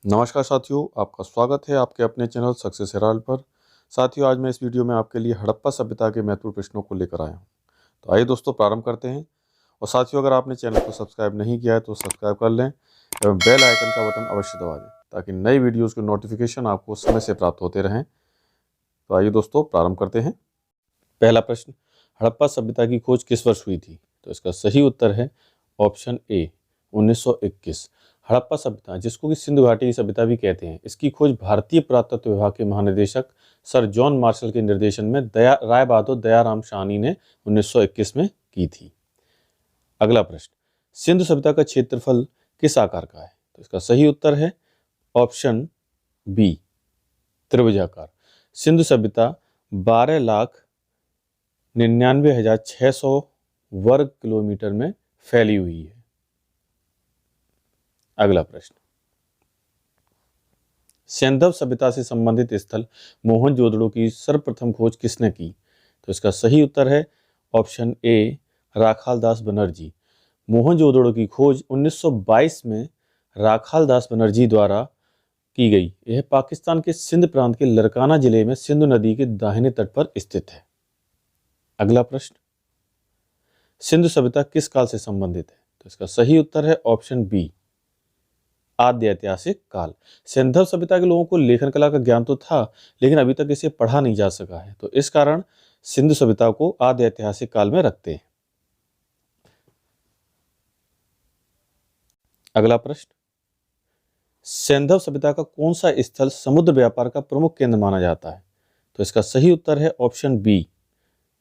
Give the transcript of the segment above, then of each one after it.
नमस्कार साथियों, आपका स्वागत है आपके अपने चैनल सक्सेस हेराल्ड पर। साथियों, आज मैं इस वीडियो में आपके लिए हड़प्पा सभ्यता के महत्वपूर्ण प्रश्नों को लेकर आया हूँ। तो आइए दोस्तों, प्रारंभ करते हैं। और साथियों, अगर आपने चैनल को सब्सक्राइब नहीं किया है तो सब्सक्राइब कर लें एवं बेल आइकन का बटन अवश्य दबा दें ताकि नई वीडियोज़ के नोटिफिकेशन आपको समय से प्राप्त होते रहें। तो आइए दोस्तों, प्रारंभ करते हैं। पहला प्रश्न, हड़प्पा सभ्यता की खोज किस वर्ष हुई थी? तो इसका सही उत्तर है ऑप्शन ए 1921। हड़प्पा सभ्यता, जिसको कि सिंधु घाटी की सभ्यता भी कहते हैं, इसकी खोज भारतीय पुरातत्व विभाग के महानिदेशक सर जॉन मार्शल के निर्देशन में राय बहादुर दयाराम शाहनी ने 1921 में की थी। अगला प्रश्न, सिंधु सभ्यता का क्षेत्रफल किस आकार का है? तो इसका सही उत्तर है ऑप्शन बी त्रिभुजाकार। सिंधु सभ्यता 12,99,600 वर्ग किलोमीटर में फैली हुई है। अगला प्रश्न, सैंधव सभ्यता से संबंधित स्थल मोहनजोदड़ो की सर्वप्रथम खोज किसने की? तो इसका सही उत्तर है ऑप्शन ए राखालदास बनर्जी। मोहनजोदड़ो की खोज 1922 में राखालदास बनर्जी द्वारा की गई। यह पाकिस्तान के सिंध प्रांत के लरकाना जिले में सिंधु नदी के दाहिने तट पर स्थित है। अगला प्रश्न, सिंधु सभ्यता किस काल से संबंधित है? तो इसका सही उत्तर है ऑप्शन बी आद्य ऐतिहासिक काल। सिंधव सभ्यता के लोगों को लेखन कला का ज्ञान तो था, लेकिन अभी तक इसे पढ़ा नहीं जा सका है, तो इस कारण सिंधु सभ्यता को आद्य ऐतिहासिक काल में रखते हैं। अगला प्रश्न, सैंधव सभ्यता का कौन सा स्थल समुद्र व्यापार का प्रमुख केंद्र माना जाता है? तो इसका सही उत्तर है ऑप्शन बी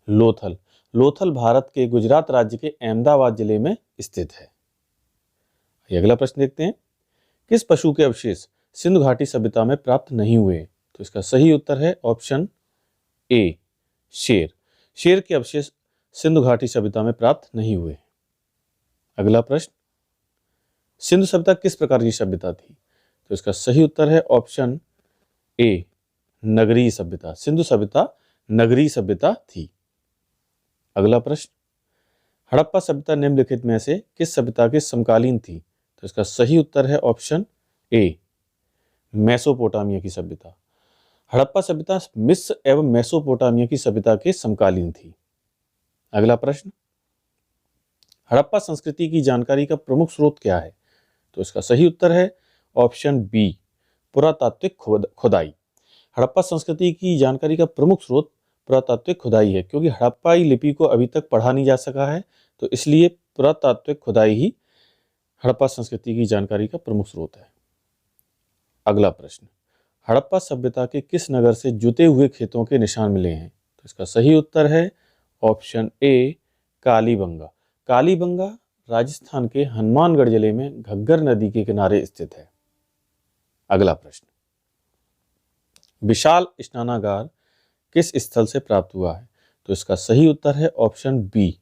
लोथल। लोथल भारत के गुजरात राज्य के अहमदाबाद जिले में स्थित है। अगला प्रश्न देखते हैं, किस पशु के अवशेष सिंधु घाटी सभ्यता में प्राप्त नहीं हुए? तो इसका सही उत्तर है ऑप्शन ए शेर। शेर के अवशेष सिंधु घाटी सभ्यता में प्राप्त नहीं हुए। अगला प्रश्न, सिंधु सभ्यता किस प्रकार की सभ्यता थी? तो इसका सही उत्तर है ऑप्शन ए नगरीय सभ्यता। सिंधु सभ्यता नगरीय सभ्यता थी। अगला प्रश्न, हड़प्पा सभ्यता निम्नलिखित में से किस सभ्यता के समकालीन थी? तो इसका सही उत्तर है ऑप्शन ए मेसोपोटामिया की सभ्यता। हड़प्पा सभ्यता मिस्र एवं मेसोपोटामिया की सभ्यता के समकालीन थी। अगला प्रश्न, हड़प्पा संस्कृति की जानकारी का प्रमुख स्रोत क्या है? तो इसका सही उत्तर है ऑप्शन बी पुरातात्विक खुदाई। हड़प्पा संस्कृति की जानकारी का प्रमुख स्रोत पुरातात्विक खुदाई है, क्योंकि हड़प्पाई लिपि को अभी तक पढ़ा नहीं जा सका है, तो इसलिए पुरातात्विक खुदाई ही हड़प्पा संस्कृति की जानकारी का प्रमुख स्रोत है। अगला प्रश्न, हड़प्पा सभ्यता के किस नगर से जुते हुए खेतों के निशान मिले हैं? तो इसका सही उत्तर है ऑप्शन ए कालीबंगा। कालीबंगा राजस्थान के हनुमानगढ़ जिले में घग्गर नदी के किनारे स्थित है। अगला प्रश्न, विशाल स्नानागार किस स्थल से प्राप्त हुआ है? तो इसका सही उत्तर है ऑप्शन बी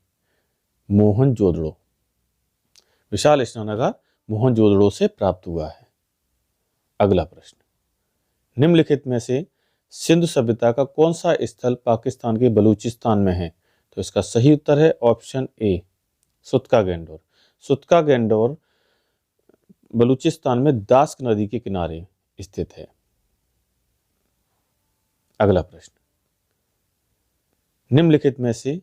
मोहनजोदड़ो। विशाल स्नानागार मोहनजोदड़ो से प्राप्त हुआ है। अगला प्रश्न, निम्नलिखित में से सिंधु सभ्यता का कौन सा स्थल पाकिस्तान के बलूचिस्तान में है? तो इसका सही उत्तर है ऑप्शन ए सुतका गैंडोर। सुतका गैंडोर बलूचिस्तान में दास्क नदी के किनारे स्थित है। अगला प्रश्न, निम्नलिखित में से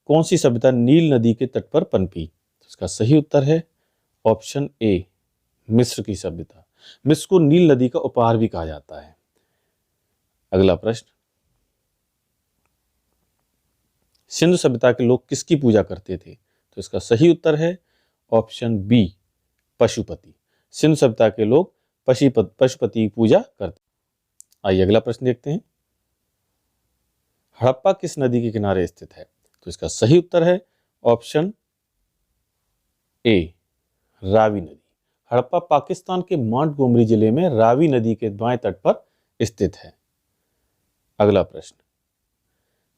कौन सी सभ्यता नील नदी के तट पर पनपी? तो इसका सही उत्तर है ऑप्शन ए मिस्र की सभ्यता। मिस्र को नील नदी का उपहार भी कहा जाता है। अगला प्रश्न, सिंधु सभ्यता के लोग किसकी पूजा करते थे? तो इसका सही उत्तर है ऑप्शन बी पशुपति। सिंधु सभ्यता के लोग पशुपति की पूजा करते। आइए अगला प्रश्न देखते हैं, हड़प्पा किस नदी के किनारे स्थित है? तो इसका सही उत्तर है ऑप्शन ए रावी नदी। हड़प्पा पाकिस्तान के मोंटगोमरी जिले में रावी नदी के बाएं तट पर स्थित है। अगला प्रश्न,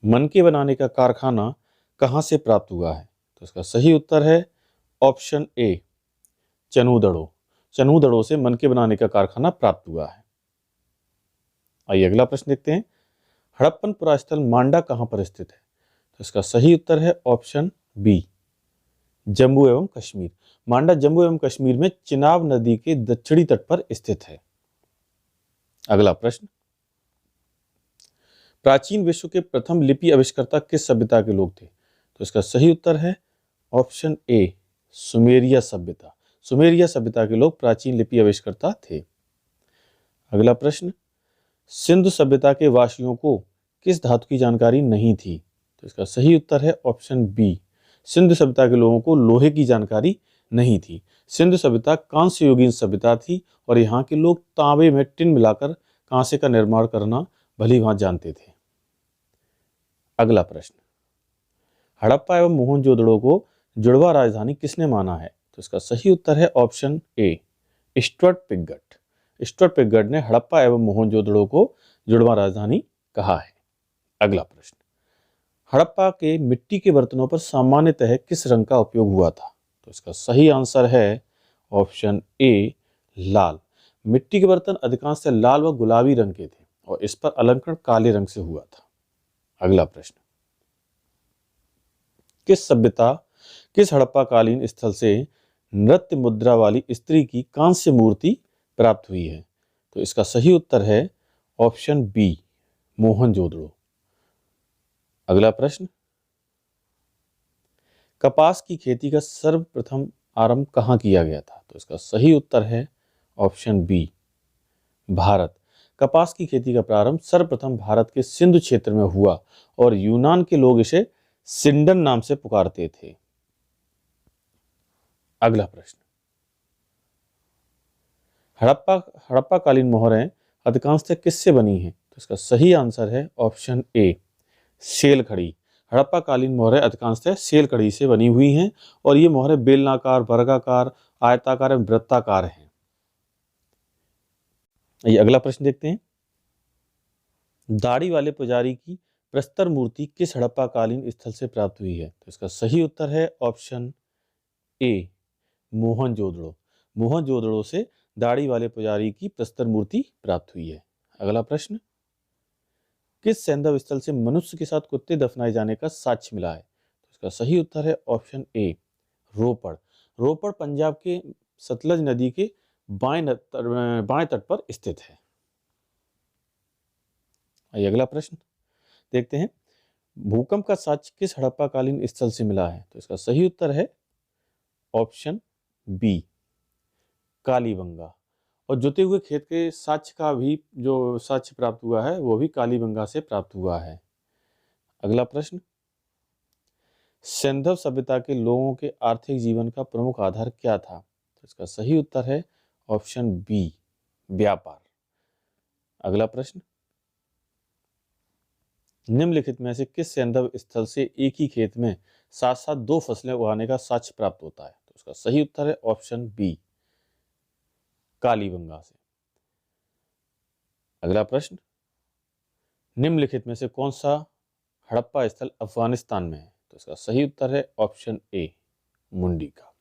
मनके बनाने का कारखाना कहां से प्राप्त हुआ है? तो इसका सही उत्तर है ऑप्शन ए चनूदड़ो। चनूदड़ो से मनके बनाने का कारखाना प्राप्त हुआ है। आइए अगला प्रश्न देखते हैं, हड़प्पन पुरास्थल मांडा कहां पर स्थित है? तो इसका सही उत्तर है ऑप्शन बी जम्मू एवं कश्मीर। मांडा जम्मू एवं कश्मीर में चिनाब नदी के दक्षिणी तट पर स्थित है। अगला प्रश्न, प्राचीन विश्व के प्रथम लिपि आविष्कर्ता किस सभ्यता के लोग थे? तो इसका सही उत्तर है ऑप्शन ए, सुमेरिया सभ्यता। सुमेरिया सभ्यता के लोग प्राचीन लिपि आविष्कर्ता थे। अगला प्रश्न, सिंधु सभ्यता के वासियों को किस धातु की जानकारी नहीं थी? तो इसका सही उत्तर है ऑप्शन बी, सिंधु सभ्यता के लोगों को लोहे की जानकारी नहीं थी। सिंधु सभ्यता कांस्य युगीन सभ्यता थी और यहाँ के लोग तांबे में टिन मिलाकर कांसे का निर्माण करना भली भांति जानते थे। अगला प्रश्न, हड़प्पा एवं मोहनजोदड़ो को जुड़वा राजधानी किसने माना है? तो इसका सही उत्तर है option A, Stuart Pigott. Stuart Pigott ने हड़प्पा एवं मोहनजोदड़ो को जुड़वा राजधानी कहा है। अगला प्रश्न, हड़प्पा के मिट्टी के बर्तनों पर सामान्यतः किस रंग का उपयोग हुआ था? तो इसका सही आंसर है ऑप्शन ए, लाल। मिट्टी के बर्तन अधिकांशतः लाल व गुलाबी रंग के थे और इस पर अलंकरण काले रंग से हुआ था। अगला प्रश्न, किस हड़प्पा कालीन स्थल से नृत्य मुद्रा वाली स्त्री की कांस्य मूर्ति प्राप्त हुई है? तो इसका सही उत्तर है ऑप्शन बी, मोहनजोदड़ो। अगला प्रश्न, कपास की खेती का सर्वप्रथम आरंभ कहाँ किया गया था? तो इसका सही उत्तर है ऑप्शन बी, भारत। कपास की खेती का प्रारंभ सर्वप्रथम भारत के सिंधु क्षेत्र में हुआ और यूनान के लोग इसे सिंडन नाम से पुकारते थे। अगला प्रश्न, हड़प्पा कालीन मोहरें अधिकांशतः किससे बनी हैं? तो इसका सही आंसर है ऑप्शन ए, सेल खड़ी। हड़प्पा कालीन मोहरें अधिकांशतः सेल खड़ी से बनी हुई हैं और ये मोहरें बेलनाकार, वर्गाकार, आयताकार एवं वृत्ताकार हैं। ये अगला प्रश्न देखते हैं, दाढ़ी वाले पुजारी की प्रस्तर मूर्ति किस हड़प्पा कालीन स्थल से प्राप्त हुई है? तो इसका सही उत्तर है ऑप्शन ए, मोहनजोदड़ो। मोहनजोदड़ो से दाढ़ी वाले पुजारी की प्रस्तर मूर्ति प्राप्त हुई है। अगला प्रश्न, किस सैंधव स्थल से मनुष्य के साथ कुत्ते दफनाए जाने का साक्ष्य मिला है? तो इसका सही उत्तर है ऑप्शन ए, रोपड़। रोपड़ पंजाब के सतलज नदी के बाएं तट पर स्थित है। अगला प्रश्न देखते हैं, भूकंप का साक्ष्य किस हड़प्पा कालीन स्थल से मिला है? तो इसका सही उत्तर है ऑप्शन बी, कालीबंगा। और जुते हुए खेत के साक्ष्य का भी जो साक्ष्य प्राप्त हुआ है वो भी कालीबंगा से प्राप्त हुआ है। अगला प्रश्न, सिंधव सभ्यता के लोगों के आर्थिक जीवन का प्रमुख आधार क्या था? तो इसका सही उत्तर है ऑप्शन बी, व्यापार। अगला प्रश्न, निम्नलिखित में से किस सैंधव स्थल से एक ही खेत में साथ साथ दो फसलें उगाने का साक्ष्य प्राप्त होता है? तो इसका सही उत्तर है ऑप्शन बी, कालीबंगा से। अगला प्रश्न, निम्नलिखित में से कौन सा हड़प्पा स्थल अफगानिस्तान में है? तो इसका सही उत्तर है ऑप्शन ए, मुंडी का।